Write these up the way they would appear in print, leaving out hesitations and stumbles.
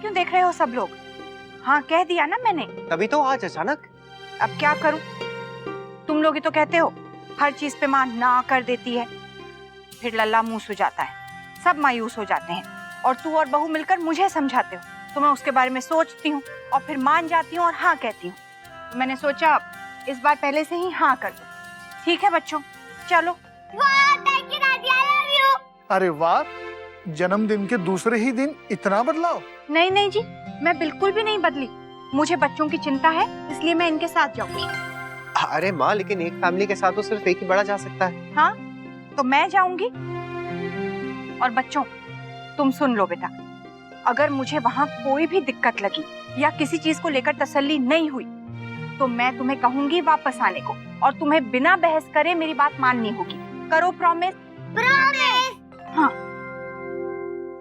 क्यों देख रहे हो सब लोग? हाँ कह दिया ना मैंने। तभी तो आज अचानक। अब क्या करूं? तुम लोग ही तो कहते हो हर चीज पे मां ना कर देती है, फिर लल्ला मुंह सुझाता है, सब मायूस हो जाते हैं और तू और बहू मिलकर मुझे समझाते हो, तो मैं उसके बारे में सोचती हूँ और फिर मान जाती हूँ और हाँ कहती हूँ। तो मैंने सोचा इस बार पहले से ही हाँ कर दूं। ठीक है बच्चों, चलो। अरे वाह, जन्मदिन के दूसरे ही दिन इतना बदलाव? नहीं नहीं जी, मैं बिल्कुल भी नहीं बदली। मुझे बच्चों की चिंता है, इसलिए मैं इनके साथ जाऊंगी। अरे माँ, लेकिन एक फैमिली के साथ तो सिर्फ एक ही बड़ा जा सकता है। हाँ तो मैं जाऊंगी। और बच्चों तुम सुन लो बेटा, अगर मुझे वहाँ कोई भी दिक्कत लगी या किसी चीज को लेकर तसल्ली नहीं हुई तो मैं तुम्हें कहूंगी वापस आने को, और तुम्हें बिना बहस करे मेरी बात माननी होगी। करो प्रॉमिस? प्रॉमिस। हाँ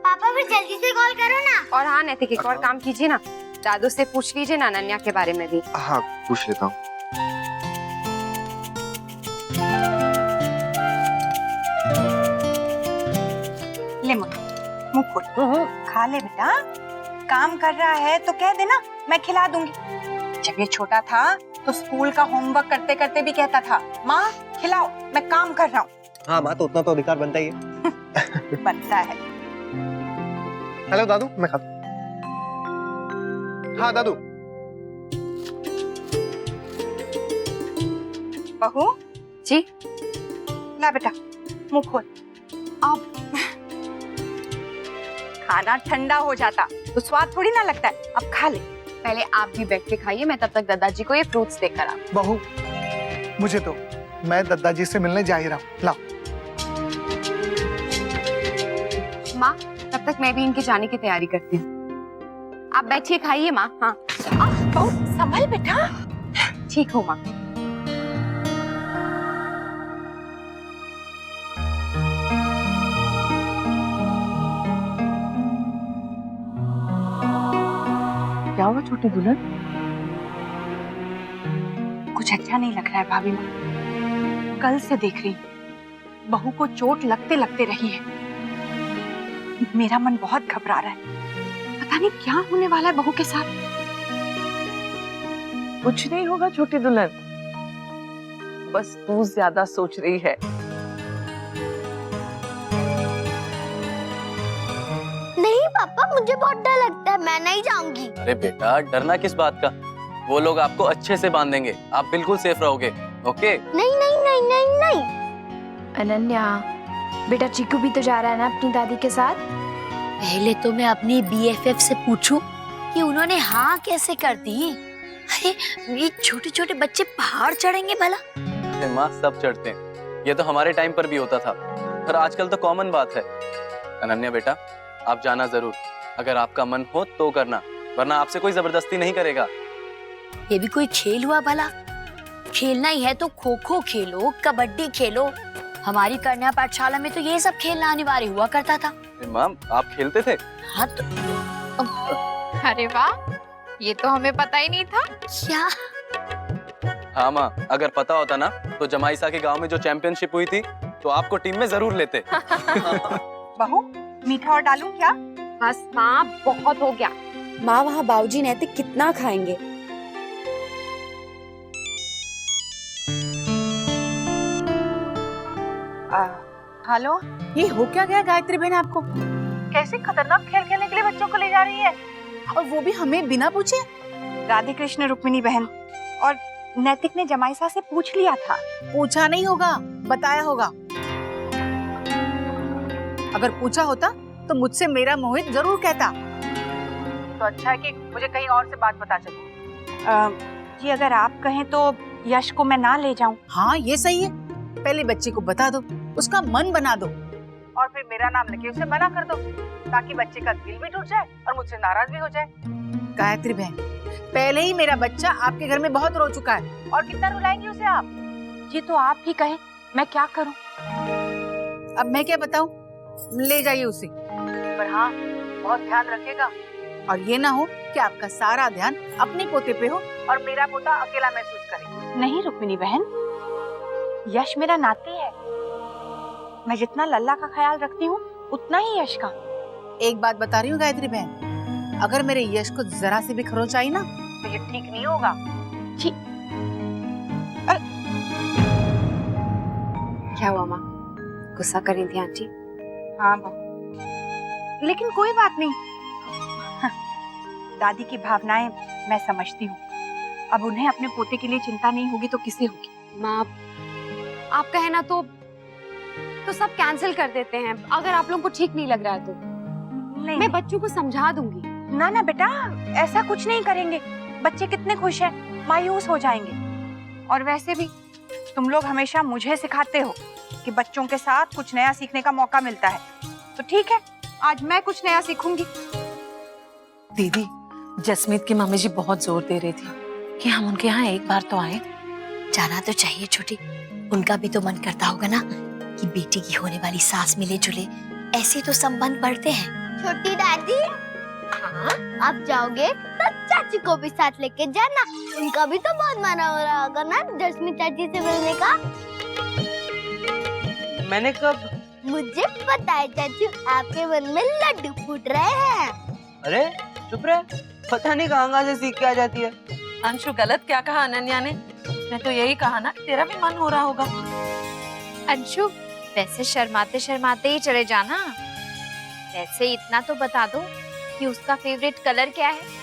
पापा फिर जल्दी से कॉल करो ना। और हाँ नैतिक, एक और काम कीजिए ना, दादू से पूछ लीजिए ना अनन्या के बारे में भी। हाँ पूछ लेता हूँ। ले मुंह खोल, खा ले बेटा। काम कर रहा है तो कह देना, मैं खिला दूंगी। जब ये छोटा था तो स्कूल का होमवर्क करते करते भी कहता था माँ खिलाओ, मैं काम कर रहा हूँ। हाँ माँ, तो उतना तो अधिकार बनता ही है। बनता है। हेलो दादू, मैं खाता। हाँ दादू। बहू जी। ला बेटा मुंह खोल। अब खाना ठंडा हो जाता तो स्वाद थोड़ी ना लगता है, अब खा ले। पहले आप भी बैठ के खाइए, मैं तब तक दादाजी को ये फ्रूट्स देकर आ। बहू, मुझे तो, मैं दादाजी से मिलने जा ही रहा हूँ। लाओ। माँ तब तक मैं भी इनके जाने की तैयारी करती हूँ। आप बैठिए खाइए माँ। हाँ बहू संभल बेटा। ठीक हो माँ। क्या हुआ छोटी दुल्हन? कुछ अच्छा नहीं लग रहा है भाभी माँ। कल से देख रही बहू को चोट लगते लगते रही है। मेरा मन बहुत घबरा रहा है, पता नहीं क्या होने वाला है बहू के साथ। कुछ नहीं होगा छोटी दुल्हन, बस तू ज्यादा सोच रही है। नहीं पापा, मुझे बहुत डर लगता है, मैं नहीं जाऊंगी। अरे बेटा, डरना किस बात का? वो लोग आपको अच्छे से बांधेंगे, आप बिल्कुल सेफ रहोगे। ओके? नहीं नहीं नहीं नहीं नहीं। अनन्या बेटा, चीकू भी तो जा रहा है ना अपनी दादी के साथ। पहले तो मैं अपनी BFF से पूछूं कि उन्होंने हाँ कैसे कर दी। अरे ये छोटे छोटे बच्चे पहाड़ चढ़ेंगे भला? अरे माँ, सब चढ़ते हैं, ये तो हमारे टाइम पर भी होता था, पर आजकल तो कॉमन बात है। अनन्या बेटा, आप जाना जरूर, अगर आपका मन हो तो करना, वरना आपसे कोई जबरदस्ती नहीं करेगा। ये भी कोई खेल हुआ भला? खेलना ही है तो खो खो खेलो, कबड्डी खेलो। हमारी कन्या पाठशाला में तो ये सब खेलना अनिवार्य हुआ करता था। माँ, आप खेलते थे? हाँ तो अरे वाह, ये तो हमें पता ही नहीं था। क्या? हाँ माँ, अगर पता होता ना तो जमाईसा के गांव में जो चैंपियनशिप हुई थी तो आपको टीम में जरूर लेते। बहू मीठा और डालूं क्या? बस माँ, बहुत हो गया। माँ, वहाँ बाबूजी नैतिक कितना खाएंगे? हेलो, ये हो क्या गया गायत्री बहन आपको? कैसे खतरनाक खेल खेलने के लिए बच्चों को ले जा रही है, और वो भी हमें बिना पूछे? राधे कृष्ण रुक्मिणी बहन, और नैतिक ने जमाईसा से पूछ लिया था। पूछा नहीं होगा, बताया होगा। अगर पूछा होता तो मुझसे मेरा मोहित जरूर कहता। तो अच्छा है कि मुझे कहीं और से बात पता चली। जी अगर आप कहें तो यश को मैं ना ले जाऊं। हाँ ये सही है, पहले बच्चे को बता दो, उसका मन बना दो, और फिर मेरा नाम लेके उसे मना कर दो, ताकि बच्चे का दिल भी टूट जाए और मुझसे नाराज भी हो जाए। गायत्री बहन, पहले ही मेरा बच्चा आपके घर में बहुत रो चुका है, और कितना रुलाएंगी उसे आप? जी तो आप ही कहें, मैं क्या करूं? अब मैं क्या बताऊं? ले जाइए उसे, पर हाँ बहुत ध्यान रखिएगा, और ये ना हो कि आपका सारा ध्यान अपने पोते पे हो और मेरा पोता अकेला महसूस करे। नहीं रुक्मिणी बहन, यश मेरा नाती है। मैं जितना लल्ला का ख्याल रखती हूँ उतना ही यश का। एक बात बता रही हूँ गायत्री बहन, अगर मेरे यश को जरा सी भी खरोच आई ना तो ये ठीक नहीं होगा। क्या हुआ माँ, गुस्सा कर रही थी आंटी? हाँ बहू, लेकिन कोई बात नहीं। दादी की भावनाएं मैं समझती हूँ। अब उन्हें अपने पोते के लिए चिंता नहीं होगी तो किसे होगी। माँ आप कहे ना तो सब कैंसिल कर देते हैं, अगर आप लोगों को ठीक नहीं लग रहा है तो। नहीं मैं बच्चों को समझा दूंगी। ना ना बेटा, ऐसा कुछ नहीं करेंगे। बच्चे कितने खुश हैं, मायूस हो जाएंगे। और वैसे भी तुम लोग हमेशा मुझे सिखाते हो कि बच्चों के साथ कुछ नया सीखने का मौका मिलता है, तो ठीक है, आज मैं कुछ नया सीखूंगी। दीदी, जसमीत की मम्मी जी बहुत जोर दे रही थी कि हम उनके यहाँ एक बार तो आए। जाना तो चाहिए छोटी, उनका भी तो मन करता होगा ना कि बेटी की होने वाली सास मिले जुले, ऐसे तो संबंध बढ़ते हैं। छोटी दादी, हाँ आप जाओगे तो चाची को भी साथ लेके जाना, उनका भी तो बहुत मना हो रहा होगा ना जसमीत चाची से मिलने का। मैंने कब? मुझे पता है चाचू, आपके मन में लड्डू फूट रहे हैं। अरे चुप रहे, पता नहीं कहाँ से सीख के आ जाती है। अंशु, गलत क्या कहा अनन्या ने? उसने तो यही कहा ना तेरा भी मन हो रहा होगा। अंशु, वैसे शर्माते शर्माते ही चले जाना। वैसे इतना तो बता दो कि उसका फेवरेट कलर क्या है।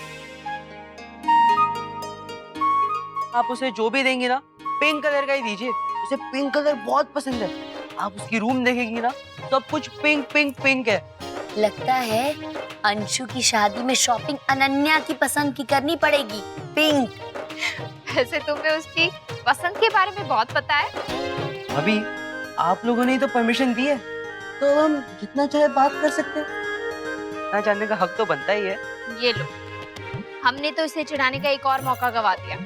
आप उसे जो भी देंगी ना, पिंक कलर का ही दीजिए। उसे पिंक कलर बहुत पसंद है। आप उसकी रूम देखेगी ना, सब कुछ पिंक पिंक पिंक है। लगता है अंशु की शादी में शॉपिंग अनन्या की पसंद की करनी पड़ेगी, पिंक। वैसे तुम्हें उसकी पसंद के बारे में बहुत पता है। अभी आप लोगों ने ही तो परमिशन दी है, तो हम जितना चाहे बात कर सकते हैं। ना जानने का हक तो बनता ही है। ये लो, हमने तो इसे चिढ़ाने का एक और मौका गवा दिया।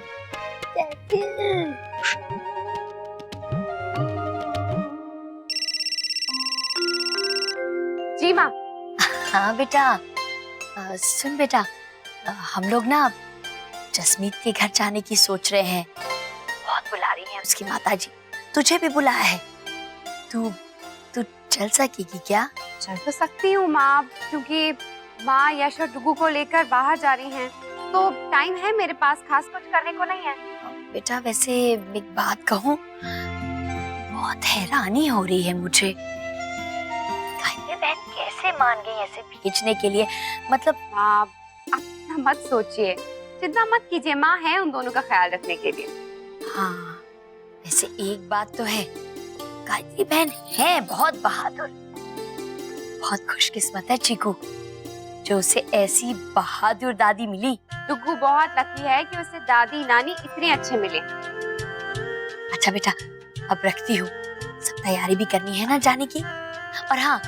जी माँ। हाँ बेटा, सुन बेटा, हम लोग ना जसमीत के घर जाने की सोच रहे हैं। बहुत बुला रही हैं उसकी माताजी, तुझे भी बुलाया है। तू चल सकेगी क्या? चल तो सकती हूँ माँ, क्योंकि माँ यश और डुगू को लेकर बाहर जा रही हैं, तो टाइम है मेरे पास, खास कुछ करने को नहीं है। बेटा वैसे एक बात कहूँ, बहुत हैरानी हो रही है मुझे। बहन कैसे मान गई ऐसे भेजने के लिए? मतलब माँ आप इतना मत सोचिए, चिंता मत कीजिए, माँ है उन दोनों का ख्याल रखने के लिए। हाँ, वैसे एक बात तो है, गायत्री बहन है बहुत बहादुर। बहुत खुशकिस्मत है चीकू जो उसे ऐसी बहादुर दादी मिली। डुगू बहुत लकी है कि उसे दादी नानी इतने अच्छे मिले। अच्छा बेटा, अब रखती हूँ, सब तैयारी भी करनी है ना जाने की। और हाँ,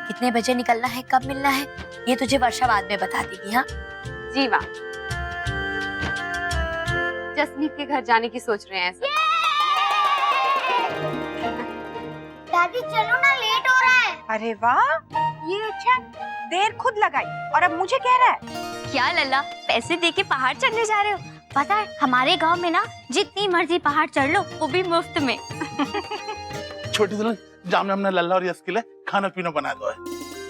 कितने बजे निकलना है, कब मिलना है, ये तुझे वर्षा बाद में बता देगी। हाँ जी माँ। जसमीत के घर जाने की सोच रहे हैं। दादी चलो ना, लेट हो रहा है। अरे वाह, ये अच्छा, देर खुद लगाई और अब मुझे कह रहा है। क्या लल्ला, पैसे दे के पहाड़ चढ़ने जा रहे हो? पता है हमारे गांव में ना जितनी मर्जी पहाड़ चढ़ लो, वो भी मुफ्त में। छोटी दुल्हन, जाम हमने लल्ला और यश के लिए खाना पीना बना दो है।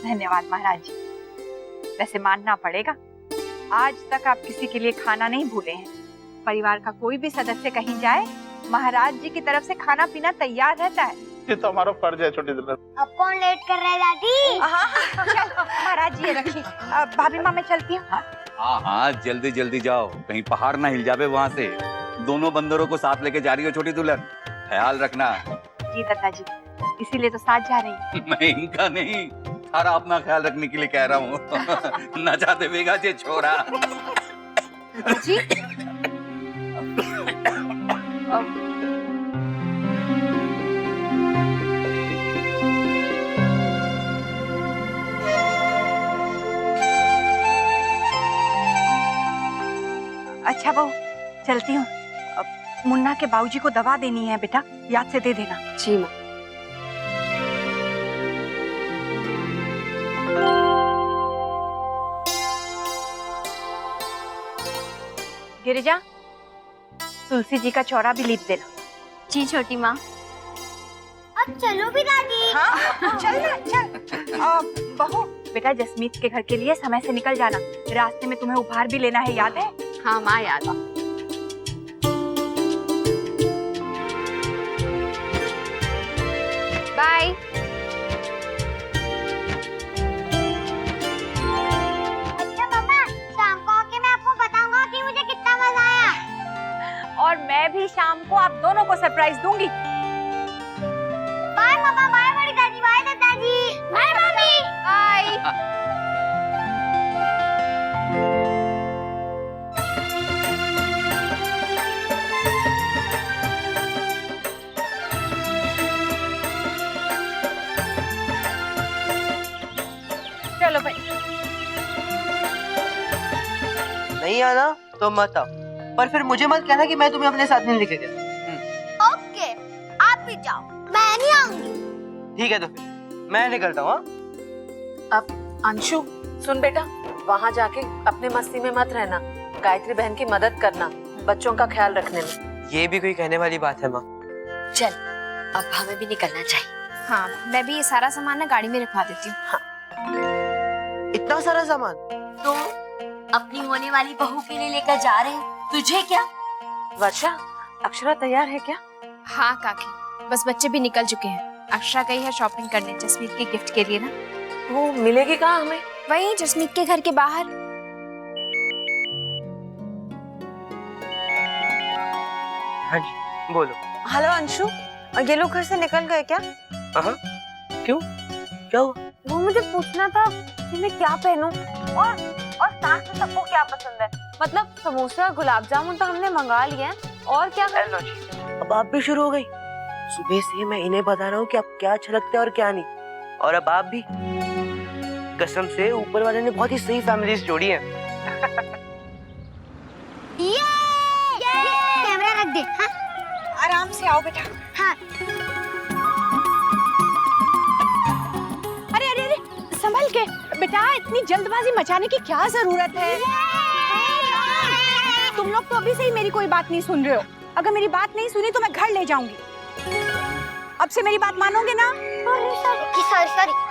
धन्यवाद महाराज जी। वैसे मानना पड़ेगा, आज तक आप किसी के लिए खाना नहीं भूले हैं। परिवार का कोई भी सदस्य कहीं जाए, महाराज जी की तरफ से खाना पीना तैयार रहता है। ये तो हमारा फर्ज है छोटी दुल्हन। अब कौन लेट कर रहा है दादी? हाँ, चलो महाराज जी ये रखिए। भाभी माँ मैं चलती हूँ। हाँ हाँ, जल्दी जल्दी जाओ, कहीं पहाड़ ना हिल जावे वहाँ से। दोनों बंदरों को साथ लेके जा रही हो छोटी दुल्हन, ख्याल रखना। जी दादाजी, इसीलिए तो साथ जा रही हूँ। मैं इनका नहीं, सारा अपना ख्याल रखने के लिए कह रहा हूँ। न चाहते बेगा जे छोड़ा। जी अच्छा बहू, चलती हूँ। मुन्ना के बाबूजी को दवा देनी है बेटा, याद से दे देना। जी माँ। गिरिजा, तुलसी जी का चौरा भी लीप देना। जी छोटी माँ। अब चलो भी दादी। हाँ चल ना, चल। बहू बेटा जसमीत के घर के लिए समय से निकल जाना, रास्ते में तुम्हें उपहार भी लेना है, याद है? हाँ माँ याद है। बाय। अच्छा मम्मा, शाम को आके मैं आपको बताऊंगा कि मुझे कितना मजा आया। और मैं भी शाम को आप दोनों को सरप्राइज दूंगी। बाय मम्मा, बाय बड़ी दादी, बाय दादाजी, बाय मम्मी, बाय। चलो भाई। नहीं आना तो मत आओ, पर फिर मुझे मत कहना कि मैं तुम्हें अपने साथ नहीं लेके गया। ओके, आप भी जाओ, मैं नहीं आऊंगी। ठीक है तो फिर मैं निकलता हूँ। अब अंशु सुन बेटा, वहाँ जाके अपने मस्ती में मत रहना, गायत्री बहन की मदद करना, बच्चों का ख्याल रखने में। ये भी कोई कहने वाली बात है माँ? चल अब हमें भी निकलना चाहिए। हाँ, मैं भी ये सारा सामान ना गाड़ी में रखवा देती हूँ। इतना सारा सामान तो अपनी होने वाली बहू के लिए लेकर जा रहे हैं, तुझे क्या? वर्षा, अक्षरा तैयार है क्या? हाँ काकी, बस बच्चे भी निकल चुके हैं। अक्षरा गई है शॉपिंग करने जसमीत के गिफ्ट के लिए ना। वो मिलेगी कहाँ हमें? वहीं जसमीत के घर के बाहर। हाँ जी बोलो। हेलो अंशु, ये लोग घर से निकल गए क्या? हाँ, क्यों, क्या हुआ? वो मुझे पूछना था कि मैं क्या पहनूं और साथ में सबको क्या पसंद है। मतलब समोसा गुलाब जामुन तो हमने मंगा लिए हैं, और क्या? हेलो जी, अब आप भी शुरू हो गई। सुबह से मैं इन्हें बता रहा हूँ कि आप क्या अच्छा लगता है और क्या नहीं, और अब आप भी। कसम से ऊपर वाले ने बहुत ही सही फैमिलीज जोड़ी है। कैमरा रख दे। हाँ? आराम से आओ बेटा। हाँ। अरे अरे अरे, संभल के बेटा, इतनी जल्दबाजी मचाने की क्या जरूरत है? तुम लोग तो अभी से ही मेरी कोई बात नहीं सुन रहे हो। अगर मेरी बात नहीं सुनी तो मैं घर ले जाऊंगी। अब से मेरी बात मानोगे ना? सॉरी,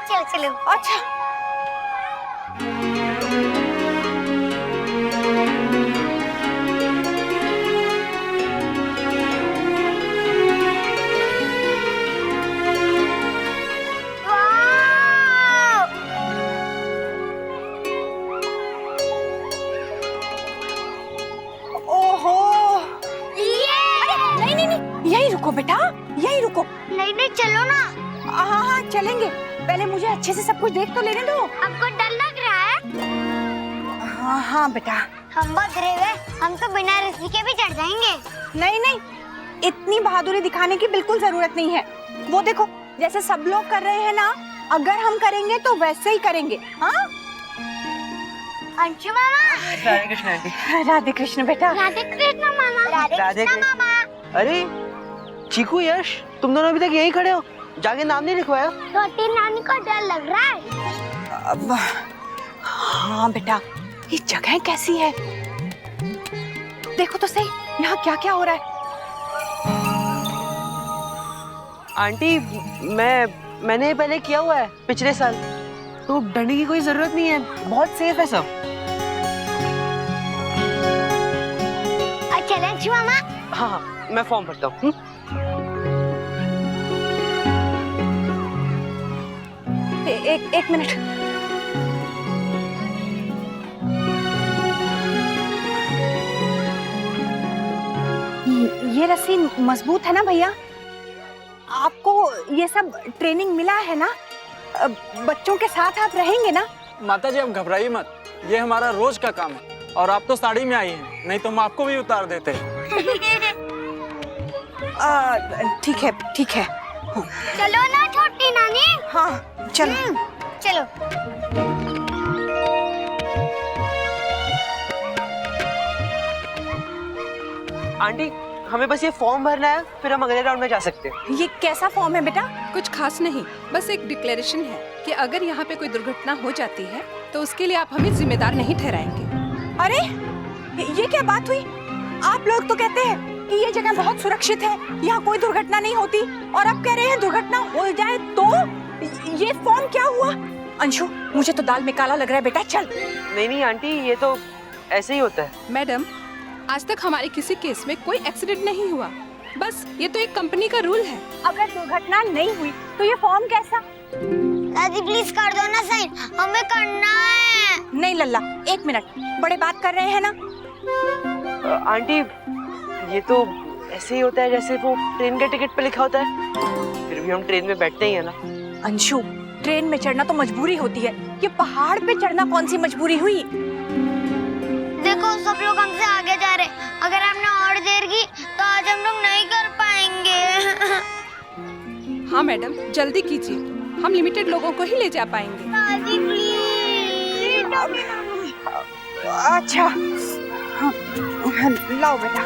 चलो चलो। अच्छा। यही रुको बेटा, यही रुको। नहीं चलो ना। हाँ हाँ चलेंगे, पहले मुझे अच्छे से सब कुछ देख तो लेने दो। आपको डर लग रहा है? हाँ हाँ बेटा। हम बहुत डरे हुए, हम तो बिना रस्सी के भी चढ़ जाएंगे। नहीं नहीं, इतनी बहादुरी दिखाने की बिल्कुल जरूरत नहीं है। वो देखो, जैसे सब लोग कर रहे हैं ना, अगर हम करेंगे तो वैसे ही करेंगे। हाँ अंशु मामा। राधे कृष्ण आंटी। राधे कृष्ण बेटा। राधे कृष्ण मामा। राधे कृष्ण मामा। अरे चीकू, यश, तुम दोनों अभी तक यहीं खड़े हो, जाके नाम नहीं लिखवाया? छोटी नानी को डर लग रहा है। अब हाँ बेटा, ये जगह कैसी है? देखो तो सही, यहाँ क्या क्या हो रहा है। आंटी, मैंने पहले किया हुआ है पिछले साल, तो डरने की कोई जरूरत नहीं है, बहुत सेफ है सब। अच्छा अंशु मामा। हाँ, मैं फॉर्म भरता हूँ। एक मिनट। ये रस्सी मजबूत है ना भैया? आपको ये सब ट्रेनिंग मिला है ना? बच्चों के साथ आप रहेंगे ना? माताजी आप घबराइए मत, ये हमारा रोज का काम है। और आप तो साड़ी में आई हैं, नहीं तो हम आपको भी उतार देते। ठीक है ठीक है। चलो ना छोटी नानी। हाँ चलो चलो। आंटी, हमें बस ये फॉर्म भरना है, फिर हम अगले राउंड में जा सकते हैं। ये कैसा फॉर्म है बेटा? कुछ खास नहीं, बस एक डिक्लेरेशन है कि अगर यहाँ पे कोई दुर्घटना हो जाती है तो उसके लिए आप हमें जिम्मेदार नहीं ठहराएंगे। अरे ये क्या बात हुई? आप लोग तो कहते हैं कि ये जगह बहुत सुरक्षित है, यहाँ कोई दुर्घटना नहीं होती, और अब कह रहे हैं दुर्घटना हो जाए तो? ये फॉर्म क्या हुआ? अंशु, मुझे तो दाल में काला लग रहा है बेटा, चल। नहीं नहीं आंटी, ये तो ऐसे ही होता है। मैडम, आज तक हमारे किसी केस में कोई एक्सीडेंट नहीं हुआ, बस ये तो एक कंपनी का रूल है। अगर दुर्घटना नहीं हुई तो ये फॉर्म कैसा? दादी प्लीज कर दो ना साइन, हमें करना है। नहीं लल्ला, 1 मिनट, बड़े बात कर रहे हैं ना। आंटी, ये तो ऐसे ही होता है जैसे वो ट्रेन के टिकट पे लिखा होता है, फिर भी हम ट्रेन में बैठते ही है ना। अंशु, ट्रेन में चढ़ना तो मजबूरी होती है, ये पहाड़ पे चढ़ना कौन सी मजबूरी हुई? देखो सब लोग हमसे आगे जा रहे, अगर हमने और देर की तो आज हम लोग नहीं कर पाएंगे। हाँ मैडम, जल्दी कीजिए, हम लिमिटेड लोगों को ही ले जा पाएंगे। दादी प्लीज। अच्छा, हाँ, लाओ बेटा।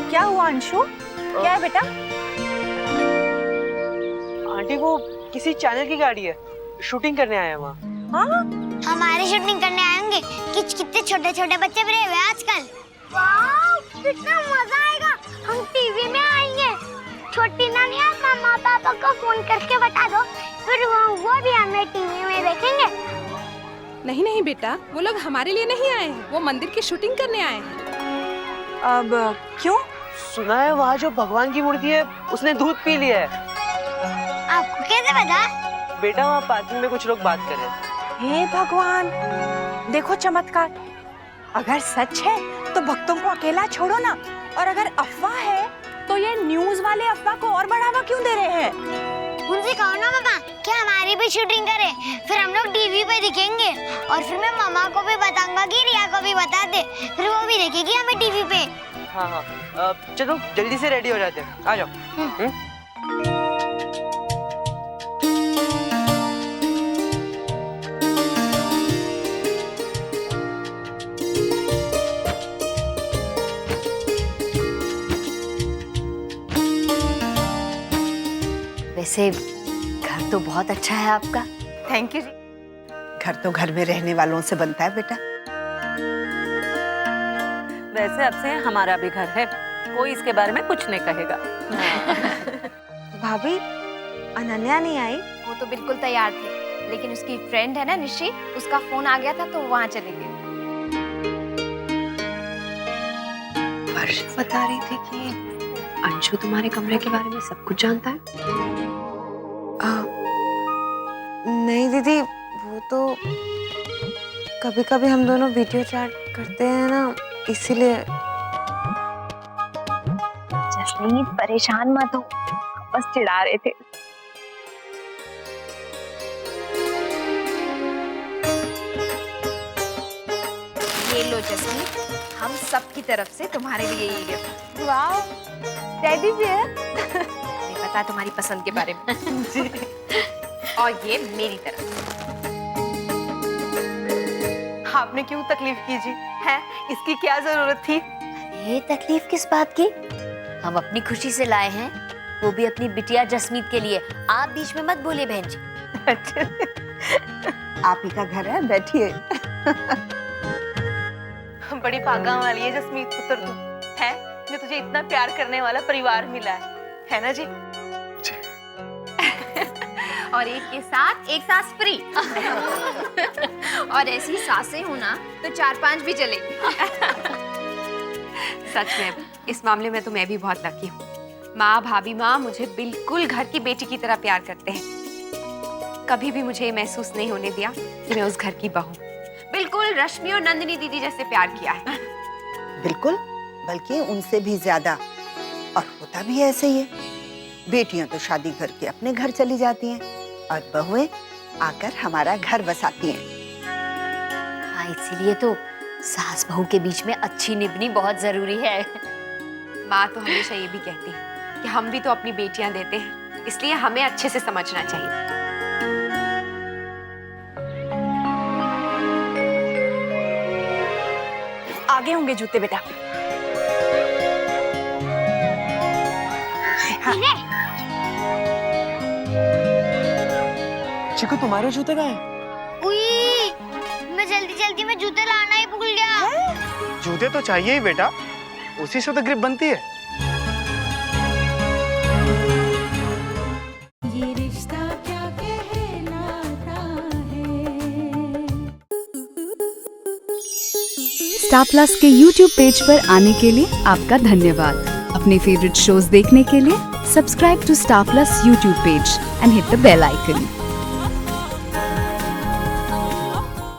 क्या हुआ अंशु? क्या है बेटा? आंटी, वो किसी चैनल की गाड़ी है, शूटिंग करने आए हैं वहाँ। हाँ? हमारे शूटिंग करने आएंगे, कितने छोटे छोटे बच्चे बड़े हुए आजकल। वाह, कितना मजा आएगा, हम टीवी में आएंगे। छोटी नानी और मामा पापा को फोन करके बता दो, फिर वो भी हमें टीवी में देखेंगे। नहीं नहीं बेटा, वो लोग हमारे लिए नहीं आए हैं, वो मंदिर की शूटिंग करने आए हैं। अब क्यों? सुना है वहाँ जो भगवान की मूर्ति है उसने दूध पी लिया है। आपको कैसे पता? बेटा, वहाँ पार्किंग में कुछ लोग बात कर रहे थे। हे भगवान, देखो चमत्कार। अगर सच है तो भक्तों को अकेला छोड़ो ना, और अगर अफवाह है तो ये न्यूज वाले अफवाह को और बढ़ावा क्यों दे रहे हैं? उनसे कहो ना मामा कि हमारी भी शूटिंग करे, फिर हम लोग टीवी पे दिखेंगे, और फिर मैं मामा को भी बताऊंगा कि रिया को भी बता दे, फिर वो भी देखेगी हमें टीवी पे। हाँ हाँ, चलो जल्दी से रेडी हो जाते हैं, आ जाओ। वैसे घर तो बहुत अच्छा है आपका। थैंक यू जी। घर तो घर में रहने वालों से बनता है बेटा। वैसे अब से हमारा भी घर है, कोई इसके बारे में कुछ नहीं कहेगा। भाभी, अनन्या नहीं आई? वो तो बिल्कुल तैयार थे, लेकिन उसकी फ्रेंड है ना निशी, उसका फोन आ गया था तो वहाँ चले गए। वर्षा बता रही थी कि अंशु तुम्हारे कमरे के बारे में सब कुछ जानता है। नहीं दीदी, वो तो कभी कभी हम दोनों वीडियो चैट करते हैं ना, इसीलिए। जसमीत, परेशान मत हो, बस चिढ़ा रहे थे। ये लो जसमीत, हम सब की तरफ से तुम्हारे लिए ये गिफ्ट। वाह, टेडी बियर। मुझे पता है तुम्हारी पसंद के बारे में। और ये मेरी तरफ। आपने क्यों तकलीफ की जी? है, इसकी क्या जरूरत थी? ये तकलीफ किस बात की? हम अपनी खुशी से लाए हैं, वो भी अपनी बिटिया जसमीत के लिए। आप बीच में मत बोलिए बहन जी। आप ही का घर है, बैठिए। बड़ी भागा वाली है जसमीत पुत्र तू, है जो तुझे इतना प्यार करने वाला परिवार मिला है ना जी? और एक के साथ एक सास फ्री। और ऐसी सासें हो ना तो 4-5 भी चलेगी। सच में इस मामले में तो मैं भी बहुत लकी हूँ। माँ, भाभी माँ मुझे बिल्कुल घर की बेटी की तरह प्यार करते हैं। कभी भी मुझे ये महसूस नहीं होने दिया कि मैं उस घर की बहू। बिल्कुल रश्मि और नंदिनी दीदी जैसे प्यार किया है। बिल्कुल, बल्कि उनसे भी ज्यादा। और होता भी ऐसे ही है। बेटियां तो शादी करके अपने घर चली जाती हैं और बहुएं आकर हमारा घर बसाती हैं। हाँ, इसीलिए तो सास बहू के बीच में अच्छी निभनी बहुत जरूरी है। माँ तो हमेशा ये भी कहती है कि हम भी तो अपनी बेटियां देते हैं, इसलिए हमें अच्छे से समझना चाहिए। आ गए होंगे जूते बेटा। चिकू तुम्हारे जूते कहाँ हैं? उई, मैं जल्दी में जूते लाना ही भूल गया। जूते तो चाहिए ही बेटा, उसी से तो ग्रिप बनती है। ये रिश्ता क्या कहलाता है। स्टार प्लस के YouTube पेज पर आने के लिए आपका धन्यवाद। अपने फेवरेट शोज देखने के लिए subscribe to Star Plus YouTube page and hit the bell icon.